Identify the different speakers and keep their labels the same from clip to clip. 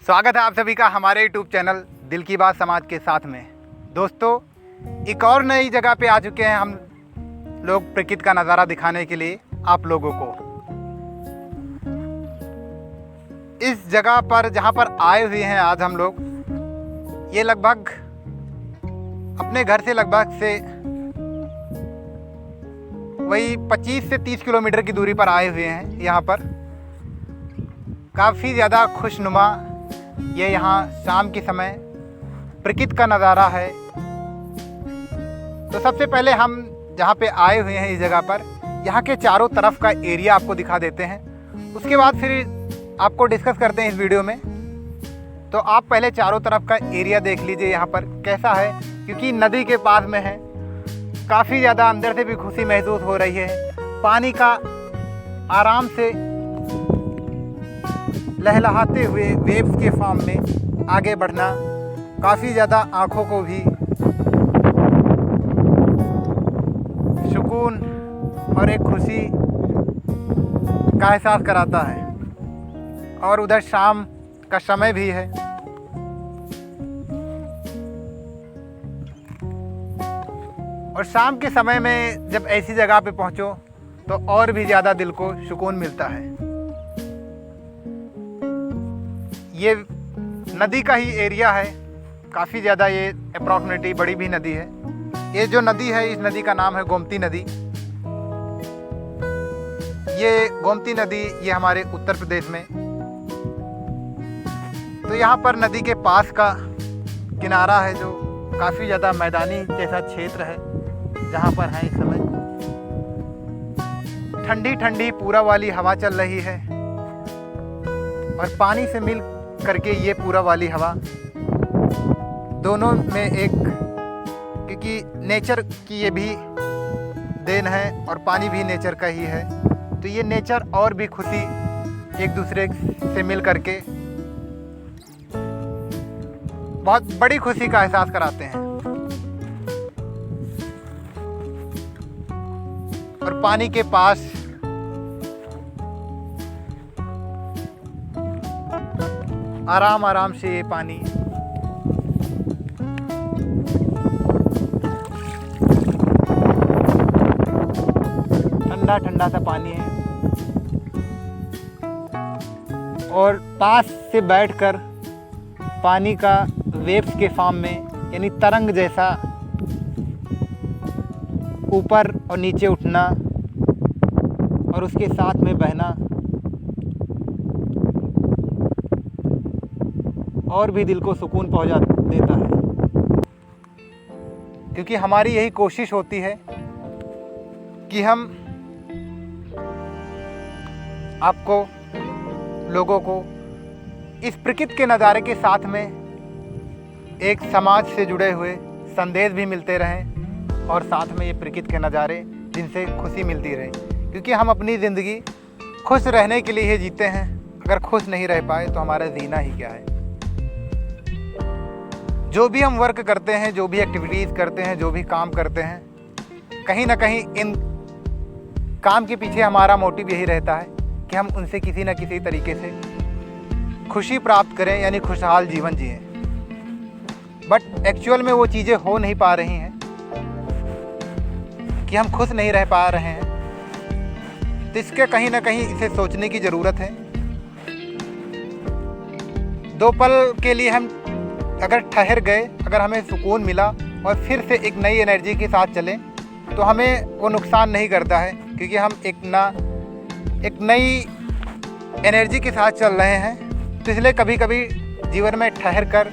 Speaker 1: स्वागत है आप सभी का हमारे यूट्यूब चैनल दिल की बात समाज के साथ में। दोस्तों, एक और नई जगह पे आ चुके हैं हम लोग प्रकृति का नज़ारा दिखाने के लिए आप लोगों को। इस जगह पर जहाँ पर आए हुए हैं आज हम लोग, ये लगभग अपने घर से लगभग से वही 25 से 30 किलोमीटर की दूरी पर आए हुए हैं। यहाँ पर काफ़ी ज़्यादा खुशनुमा ये यहाँ शाम के समय प्रकृति का नज़ारा है। तो सबसे पहले हम जहाँ पे आए हुए हैं इस जगह पर, यहाँ के चारों तरफ का एरिया आपको दिखा देते हैं। उसके बाद फिर आपको डिस्कस करते हैं इस वीडियो में। तो आप पहले चारों तरफ का एरिया देख लीजिए यहाँ पर कैसा है, क्योंकि नदी के पास में है। काफ़ी ज़्यादा अंदर से भी खुशी महसूस हो रही है। पानी का आराम से लहलहाते हुए वेव्स के फॉर्म में आगे बढ़ना काफ़ी ज़्यादा आँखों को भी सुकून और एक खुशी का एहसास कराता है। और उधर शाम का समय भी है। और शाम के समय में जब ऐसी जगह पे पहुंचो तो और भी ज़्यादा दिल को सुकून मिलता है। ये नदी का ही एरिया है, काफ़ी ज़्यादा ये अप्रॉक्सीमेटली बड़ी भी नदी है। ये जो नदी है, इस नदी का नाम है गोमती नदी। ये गोमती नदी ये हमारे उत्तर प्रदेश में। तो यहाँ पर नदी के पास का किनारा है जो काफ़ी ज़्यादा मैदानी जैसा क्षेत्र है, जहाँ पर है इस समय ठंडी ठंडी पूरा वाली हवा चल रही है। और पानी से मिल करके ये पूरा वाली हवा दोनों में एक, क्योंकि नेचर की ये भी देन है और पानी भी नेचर का ही है, तो ये नेचर और भी खुशी एक दूसरे से मिल करके बहुत बड़ी खुशी का एहसास कराते हैं। और पानी के पास आराम आराम से ये पानी ठंडा ठंडा सा पानी है। और पास से बैठकर पानी का वेव्स के फॉर्म में, यानी तरंग जैसा ऊपर और नीचे उठना और उसके साथ में बहना और भी दिल को सुकून पहुंचा देता है। क्योंकि हमारी यही कोशिश होती है कि हम आपको, लोगों को इस प्रकृति के नज़ारे के साथ में एक समाज से जुड़े हुए संदेश भी मिलते रहें और साथ में ये प्रकृति के नज़ारे जिनसे खुशी मिलती रहे। क्योंकि हम अपनी ज़िंदगी खुश रहने के लिए ही जीते हैं। अगर खुश नहीं रह पाए तो हमारा जीना ही क्या है। जो भी हम वर्क करते हैं, जो भी एक्टिविटीज़ करते हैं, जो भी काम करते हैं, कहीं ना कहीं इन काम के पीछे हमारा मोटिव यही रहता है कि हम उनसे किसी न किसी तरीके से खुशी प्राप्त करें, यानी खुशहाल जीवन जिएं। बट एक्चुअल में वो चीज़ें हो नहीं पा रही हैं कि हम खुश नहीं रह पा रहे हैं। तो इसके कहीं ना कहीं इसे सोचने की ज़रूरत है। दो पल के लिए हम अगर ठहर गए, अगर हमें सुकून मिला और फिर से एक नई एनर्जी के साथ चलें, तो हमें वो नुकसान नहीं करता है। क्योंकि हम एक नई एनर्जी के साथ चल रहे हैं। तो इसलिए कभी कभी जीवन में ठहर कर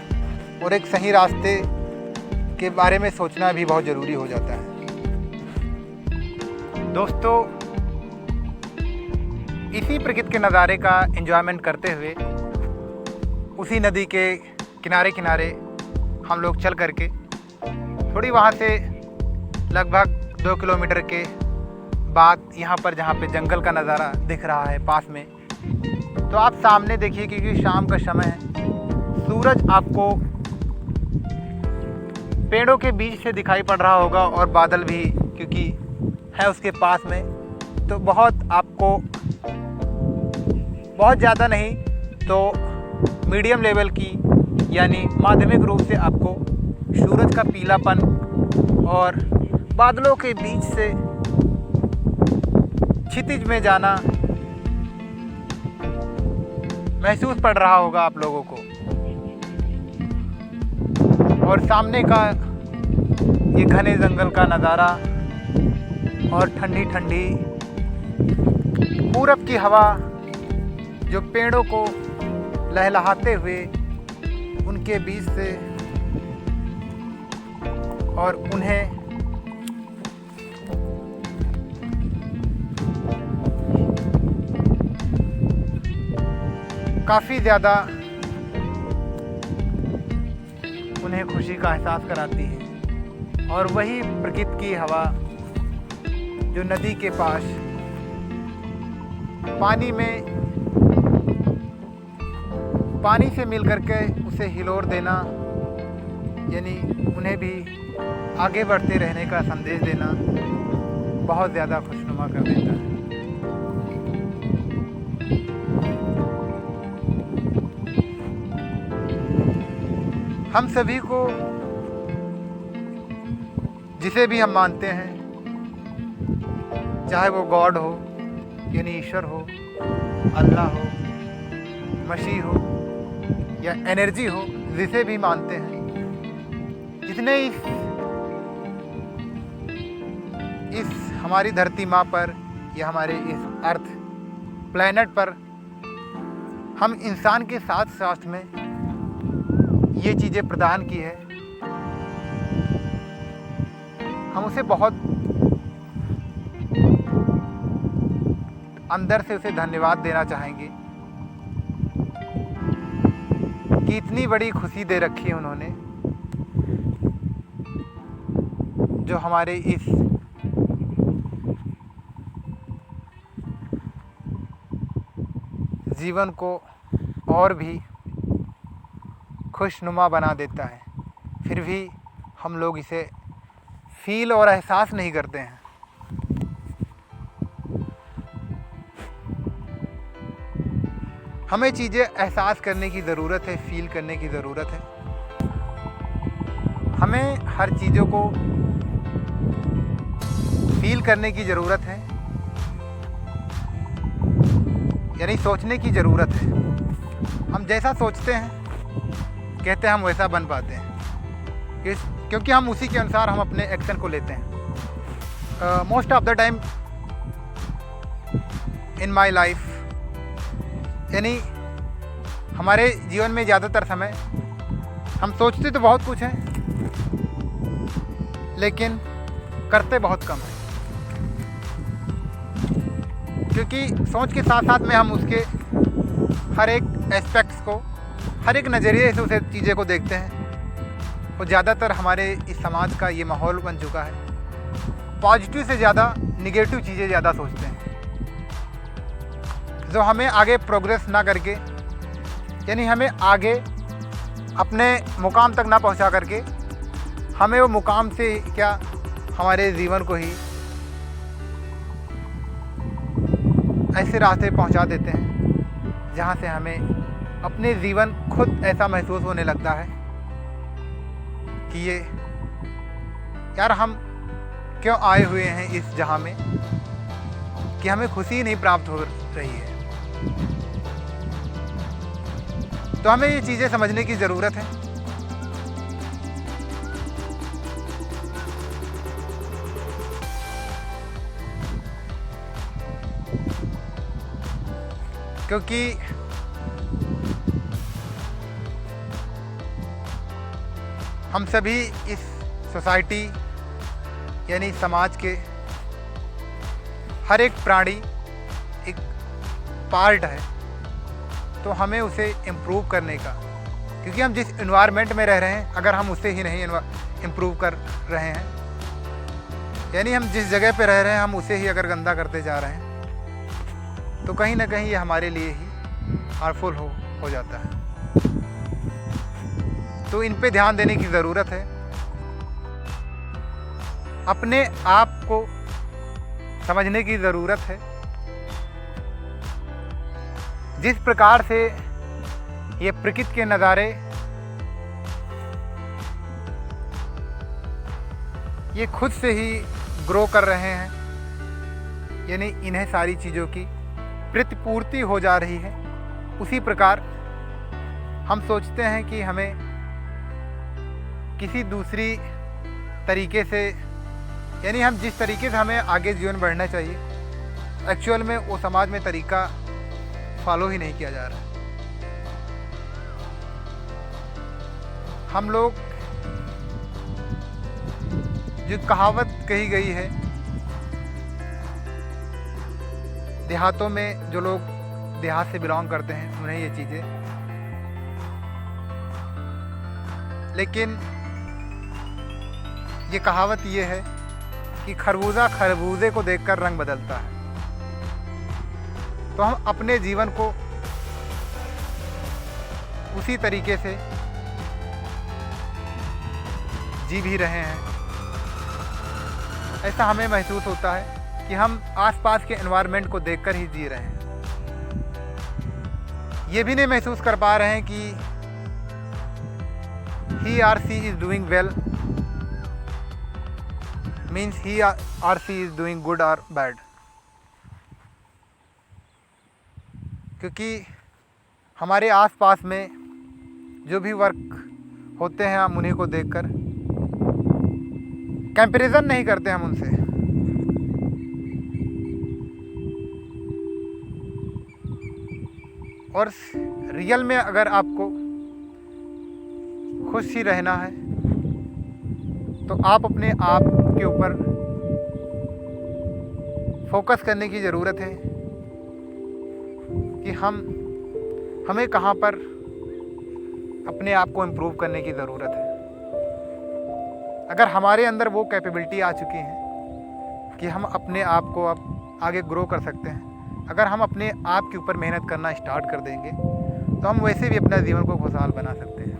Speaker 1: और एक सही रास्ते के बारे में सोचना भी बहुत ज़रूरी हो जाता है। दोस्तों, इसी प्रकृति के नज़ारे का एंजॉयमेंट करते हुए उसी नदी के किनारे किनारे हम लोग चल करके थोड़ी वहाँ से लगभग 2 किलोमीटर के बाद यहाँ पर जहाँ पे जंगल का नज़ारा दिख रहा है पास में, तो आप सामने देखिए, क्योंकि शाम का समय है, सूरज आपको पेड़ों के बीच से दिखाई पड़ रहा होगा और बादल भी क्योंकि है उसके पास में, तो बहुत आपको बहुत ज़्यादा नहीं तो मीडियम लेवल की यानी माध्यमिक रूप से आपको सूरज का पीलापन और बादलों के बीच से क्षितिज में जाना महसूस पड़ रहा होगा आप लोगों को। और सामने का ये घने जंगल का नज़ारा और ठंडी ठंडी पूरब की हवा जो पेड़ों को लहलहाते हुए उनके बीच से और उन्हें काफ़ी ज़्यादा उन्हें खुशी का एहसास कराती है। और वही प्रकृति की हवा जो नदी के पास पानी से मिल करके उसे हिलोर देना, यानी उन्हें भी आगे बढ़ते रहने का संदेश देना बहुत ज़्यादा खुशनुमा कर देता है। हम सभी को, जिसे भी हम मानते हैं, चाहे वो गॉड हो यानी ईश्वर हो, अल्लाह हो, मसीह हो या एनर्जी हो, जिसे भी मानते हैं, जितने इस हमारी धरती माँ पर या हमारे इस अर्थ प्लैनेट पर हम इंसान के साथ साथ में ये चीज़ें प्रदान की है, हम उसे बहुत अंदर से उसे धन्यवाद देना चाहेंगे कि इतनी बड़ी खुशी दे रखी है उन्होंने, जो हमारे इस जीवन को और भी खुशनुमा बना देता है। फिर भी हम लोग इसे फील और एहसास नहीं करते हैं। हमें चीज़ें एहसास करने की ज़रूरत है, फील करने की ज़रूरत है। हमें हर चीज़ों को फील करने की ज़रूरत है, यानी सोचने की ज़रूरत है। हम जैसा सोचते हैं, कहते हैं, हम वैसा बन पाते हैं, क्योंकि हम उसी के अनुसार हम अपने एक्शन को लेते हैं। Most of the time in my life, यानी हमारे जीवन में ज़्यादातर समय हम सोचते तो बहुत कुछ हैं, लेकिन करते बहुत कम हैं, क्योंकि सोच के साथ साथ में हम उसके हर एक एस्पेक्ट्स को, हर एक नज़रिए से उसे चीज़ें को देखते हैं। और ज़्यादातर हमारे इस समाज का ये माहौल बन चुका है, पॉजिटिव से ज़्यादा निगेटिव चीज़ें ज़्यादा सोचते हैं, जो हमें आगे प्रोग्रेस ना करके, यानी हमें आगे अपने मुकाम तक ना पहुंचा करके, हमें वो मुकाम से क्या हमारे जीवन को ही ऐसे रास्ते पहुंचा देते हैं जहां से हमें अपने जीवन खुद ऐसा महसूस होने लगता है कि ये यार हम क्यों आए हुए हैं इस जहां में, कि हमें खुशी नहीं प्राप्त हो रही है। तो हमें ये चीज़ें समझने की ज़रूरत है। क्योंकि हम सभी इस सोसाइटी यानी समाज के हर एक प्राणी एक पार्ट है, तो हमें उसे इम्प्रूव करने का, क्योंकि हम जिस इन्वायरमेंट में रह रहे हैं, अगर हम उसे ही नहीं इम्प्रूव कर रहे हैं, यानी हम जिस जगह पे रह रहे हैं हम उसे ही अगर गंदा करते जा रहे हैं, तो कहीं ना कहीं ये हमारे लिए ही हार्मफुल हो जाता है। तो इन पे ध्यान देने की ज़रूरत है। अपने आप को समझने की ज़रूरत है। जिस प्रकार से ये प्रकृति के नज़ारे ये खुद से ही ग्रो कर रहे हैं, यानी इन्हें सारी चीज़ों की प्रतिपूर्ति हो जा रही है। उसी प्रकार हम सोचते हैं कि हमें किसी दूसरी तरीके से, यानी हम जिस तरीके से हमें आगे जीवन बढ़ना चाहिए, एक्चुअल में वो समाज में तरीका फॉलो ही नहीं किया जा रहा। हम लोग, जो कहावत कही गई है, देहातों में जो लोग देहात से बिलोंग करते हैं उन्हें ये चीज़ें, लेकिन ये कहावत ये है कि खरबूजा खरबूजे को देखकर रंग बदलता है। तो हम अपने जीवन को उसी तरीके से जी भी रहे हैं। ऐसा हमें महसूस होता है कि हम आसपास के एनवायरनमेंट को देखकर ही जी रहे हैं। ये भी नहीं महसूस कर पा रहे हैं कि he or she is doing well means he or she is doing good or bad, क्योंकि हमारे आसपास में जो भी वर्क होते हैं हम उन्हीं को देखकर कंपैरिजन नहीं करते हम उनसे। और रियल में अगर आपको खुश ही रहना है तो आप अपने आप के ऊपर फोकस करने की ज़रूरत है कि हमें कहाँ पर अपने आप को इम्प्रूव करने की ज़रूरत है। अगर हमारे अंदर वो कैपेबिलिटी आ चुकी है कि हम अपने आप को अब आगे ग्रो कर सकते हैं, अगर हम अपने आप के ऊपर मेहनत करना स्टार्ट कर देंगे तो हम वैसे भी अपना जीवन को खुशहाल बना सकते हैं।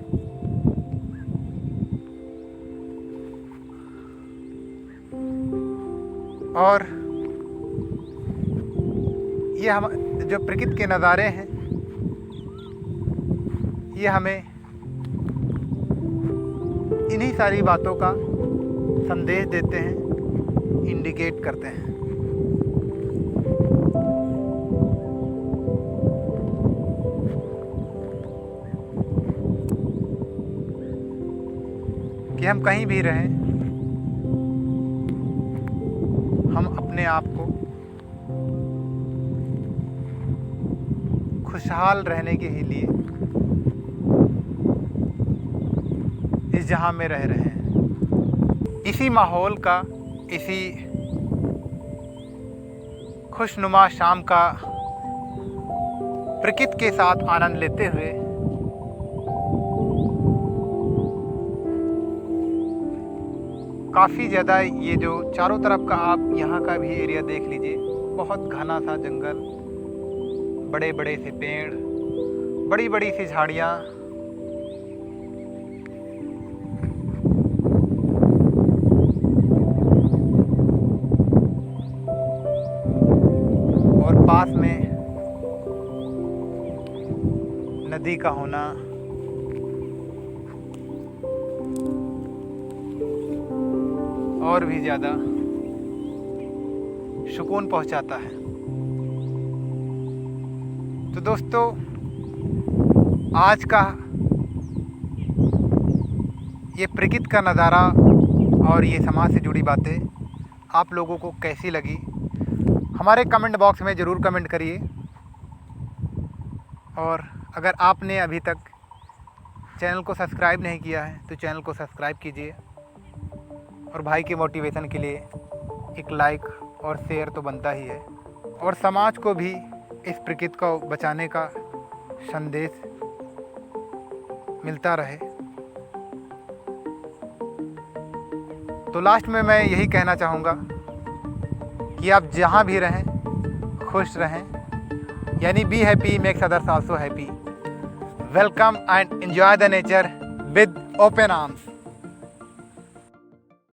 Speaker 1: और ये हम जो प्रकृति के नज़ारे हैं ये हमें इन्हीं सारी बातों का संदेश देते हैं, इंडिकेट करते हैं। कि हम कहीं भी रहें, हम अपने आप को खुशहाल रहने के ही लिए इस जहां में रह रहे हैं। इसी माहौल का, इसी खुशनुमा शाम का प्रकृति के साथ आनंद लेते हुए काफ़ी ज़्यादा ये जो चारों तरफ का आप यहाँ का भी एरिया देख लीजिए, बहुत घना सा जंगल, बड़े बड़े से पेड़, बड़ी बड़ी सी झाड़ियाँ, और पास में नदी का होना और भी ज़्यादा सुकून पहुंचाता है। तो दोस्तों, आज का ये प्रकृति का नज़ारा और ये समाज से जुड़ी बातें आप लोगों को कैसी लगी, हमारे कमेंट बॉक्स में ज़रूर कमेंट करिए। और अगर आपने अभी तक चैनल को सब्सक्राइब नहीं किया है तो चैनल को सब्सक्राइब कीजिए, और भाई के मोटिवेशन के लिए एक लाइक और शेयर तो बनता ही है, और समाज को भी इस प्रकृति को बचाने का संदेश मिलता रहे। तो लास्ट में मैं यही कहना चाहूँगा कि आप जहाँ भी रहें खुश रहें, यानी be happy makes others also happy. Welcome and enjoy the nature with open arms.